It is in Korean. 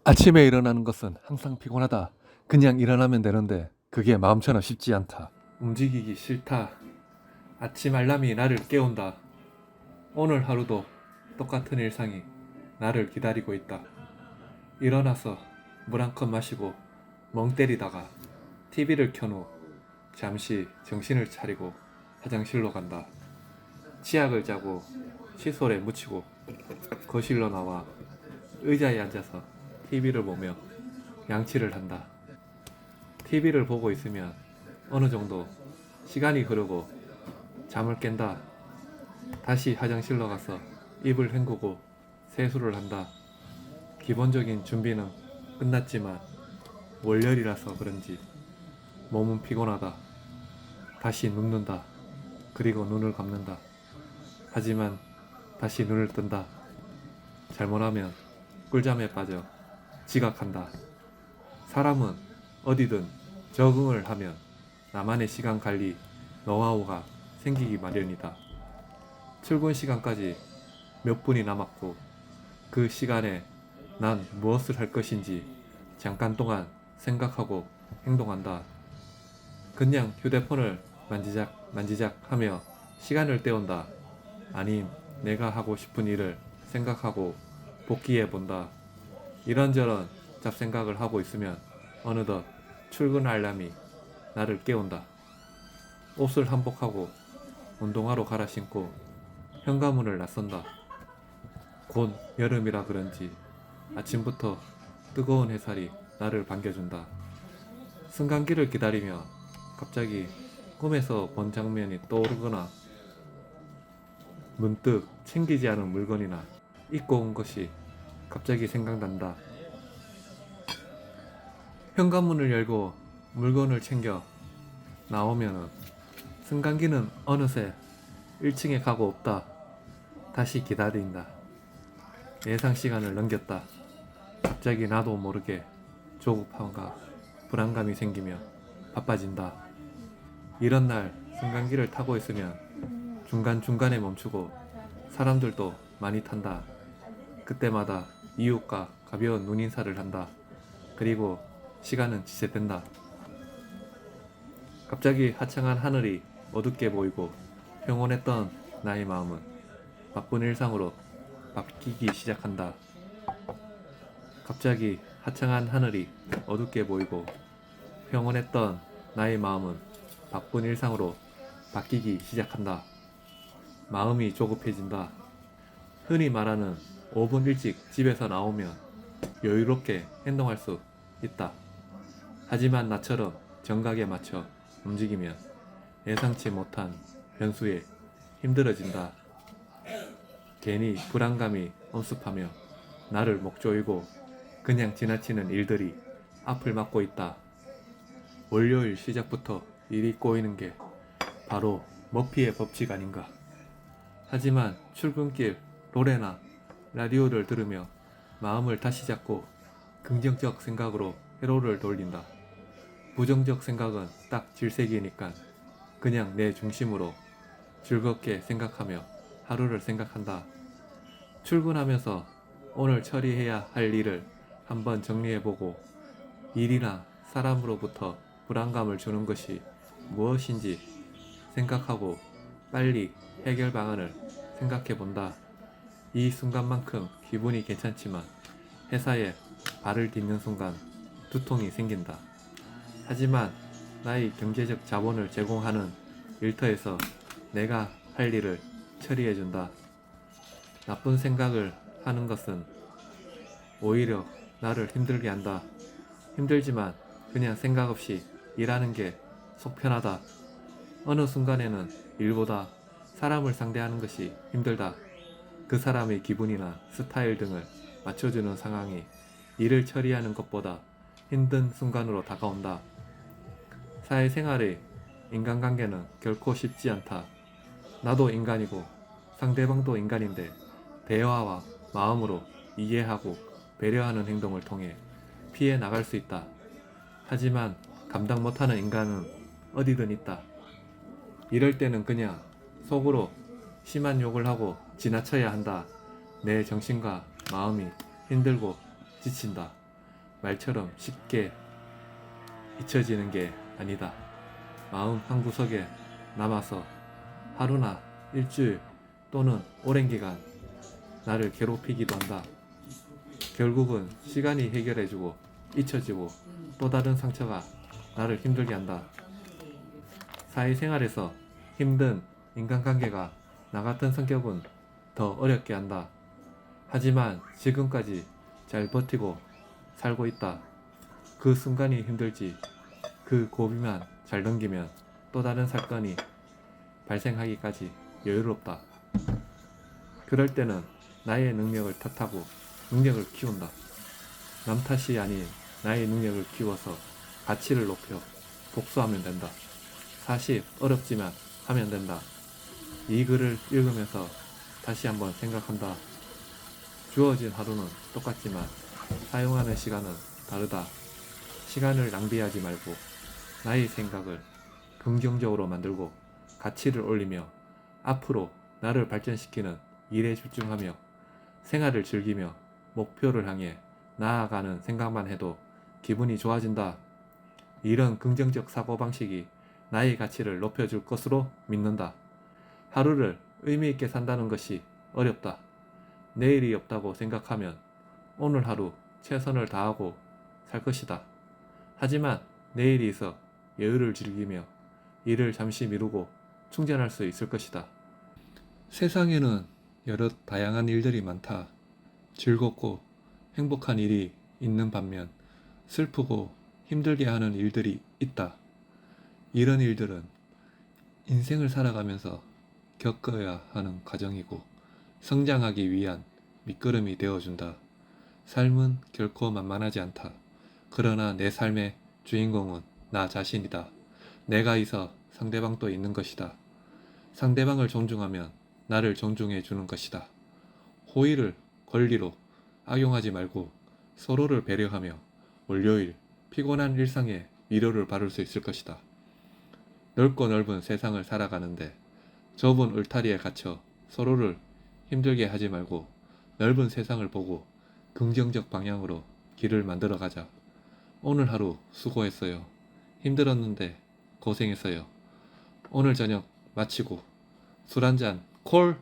아침에 일어나는 것은 항상 피곤하다. 그냥 일어나면 되는데 그게 마음처럼 쉽지 않다. 움직이기 싫다. 아침 알람이 나를 깨운다. 오늘 하루도 똑같은 일상이 나를 기다리고 있다. 일어나서 물 한 컵 마시고 멍 때리다가 TV를 켠 후 잠시 정신을 차리고 화장실로 간다. 치약을 짜고 칫솔에 묻히고 거실로 나와 의자에 앉아서 TV를 보며 양치를 한다. TV를 보고 있으면 어느 정도 시간이 흐르고 잠을 깬다. 다시 화장실로 가서 입을 헹구고 세수를 한다. 기본적인 준비는 끝났지만 월요일이라서 그런지 몸은 피곤하다. 다시 눕는다. 그리고 눈을 감는다. 하지만 다시 눈을 뜬다. 잘못하면 꿀잠에 빠져 지각한다. 사람은 어디든 적응을 하면 나만의 시간 관리 노하우가 생기기 마련이다. 출근 시간까지 몇 분이 남았고 그 시간에 난 무엇을 할 것인지 잠깐 동안 생각하고 행동한다. 그냥 휴대폰을 만지작 하며 시간을 때운다. 아님 내가 하고 싶은 일을 생각하고 복귀해 본다. 이런저런 잡생각을 하고 있으면 어느덧 출근 알람이 나를 깨운다. 옷을 한복하고 운동화로 갈아 신고 현관문을 나선다. 곧 여름이라 그런지 아침부터 뜨거운 햇살이 나를 반겨준다. 승강기를 기다리며 갑자기 꿈에서 본 장면이 떠오르거나 문득 챙기지 않은 물건이나 잊고 온 것이 갑자기 생각난다. 현관문을 열고 물건을 챙겨 나오면은 승강기는 어느새 1층에 가고 없다. 다시 기다린다. 예상 시간을 넘겼다. 갑자기 나도 모르게 조급함과 불안감이 생기며 바빠진다. 이런 날 승강기를 타고 있으면 중간중간에 멈추고 사람들도 많이 탄다. 그때마다 이웃과 가벼운 눈인사를 한다. 그리고 시간은 지체된다. 갑자기 화창한 하늘이 어둡게 보이고 평온했던 나의 마음은 바쁜 일상으로 바뀌기 시작한다. 갑자기 화창한 하늘이 어둡게 보이고 평온했던 나의 마음은 바쁜 일상으로 바뀌기 시작한다. 마음이 조급해진다. 흔히 말하는 5분 일찍 집에서 나오면 여유롭게 행동할 수 있다. 하지만 나처럼 정각에 맞춰 움직이면 예상치 못한 변수에 힘들어진다. 괜히 불안감이 엄습하며 나를 목조이고 그냥 지나치는 일들이 앞을 막고 있다. 월요일 시작부터 일이 꼬이는 게 바로 머피의 법칙 아닌가. 하지만 출근길 노래나 라디오를 들으며 마음을 다시 잡고 긍정적 생각으로 회로를 돌린다. 부정적 생각은 딱 질색이니까 그냥 내 중심으로 즐겁게 생각하며 하루를 생각한다. 출근하면서 오늘 처리해야 할 일을 한번 정리해보고 일이나 사람으로부터 불안감을 주는 것이 무엇인지 생각하고 빨리 해결 방안을 생각해본다. 이 순간만큼 기분이 괜찮지만 회사에 발을 딛는 순간 두통이 생긴다. 하지만 나의 경제적 자본을 제공하는 일터에서 내가 할 일을 처리해준다. 나쁜 생각을 하는 것은 오히려 나를 힘들게 한다. 힘들지만 그냥 생각 없이 일하는 게 속 편하다. 어느 순간에는 일보다 사람을 상대하는 것이 힘들다. 그 사람의 기분이나 스타일 등을 맞춰주는 상황이 일을 처리하는 것보다 힘든 순간으로 다가온다. 사회생활의 인간관계는 결코 쉽지 않다. 나도 인간이고 상대방도 인간인데 대화와 마음으로 이해하고 배려하는 행동을 통해 피해 나갈 수 있다. 하지만 감당 못하는 인간은 어디든 있다. 이럴 때는 그냥 속으로 심한 욕을 하고 지나쳐야 한다. 내 정신과 마음이 힘들고 지친다. 말처럼 쉽게 잊혀지는 게 아니다. 마음 한구석에 남아서 하루나 일주일 또는 오랜 기간 나를 괴롭히기도 한다. 결국은 시간이 해결해주고 잊혀지고 또 다른 상처가 나를 힘들게 한다. 사회생활에서 힘든 인간관계가 나 같은 성격은 더 어렵게 한다. 하지만 지금까지 잘 버티고 살고 있다. 그 순간이 힘들지. 그 고비만 잘 넘기면 또 다른 사건이 발생하기까지 여유롭다. 그럴 때는 나의 능력을 탓하고 능력을 키운다. 남 탓이 아닌 나의 능력을 키워서 가치를 높여 복수하면 된다. 사실 어렵지만 하면 된다. 이 글을 읽으면서 다시 한번 생각한다. 주어진 하루는 똑같지만 사용하는 시간은 다르다. 시간을 낭비하지 말고 나의 생각을 긍정적으로 만들고 가치를 올리며 앞으로 나를 발전시키는 일에 집중하며 생활을 즐기며 목표를 향해 나아가는 생각만 해도 기분이 좋아진다. 이런 긍정적 사고방식이 나의 가치를 높여줄 것으로 믿는다. 하루를 의미있게 산다는 것이 어렵다. 내일이 없다고 생각하면 오늘 하루 최선을 다하고 살 것이다. 하지만 내일이 있어 여유를 즐기며 일을 잠시 미루고 충전할 수 있을 것이다. 세상에는 여러 다양한 일들이 많다. 즐겁고 행복한 일이 있는 반면 슬프고 힘들게 하는 일들이 있다. 이런 일들은 인생을 살아가면서 겪어야 하는 과정이고 성장하기 위한 밑거름이 되어준다. 삶은 결코 만만하지 않다. 그러나 내 삶의 주인공은 나 자신이다. 내가 있어 상대방도 있는 것이다. 상대방을 존중하면 나를 존중해 주는 것이다. 호의를 권리로 악용하지 말고 서로를 배려하며 월요일 피곤한 일상에 위로를 바를 수 있을 것이다. 넓고 넓은 세상을 살아가는데 좁은 울타리에 갇혀 서로를 힘들게 하지 말고 넓은 세상을 보고 긍정적 방향으로 길을 만들어 가자. 오늘 하루 수고했어요. 힘들었는데 고생했어요. 오늘 저녁 마치고 술 한잔 콜!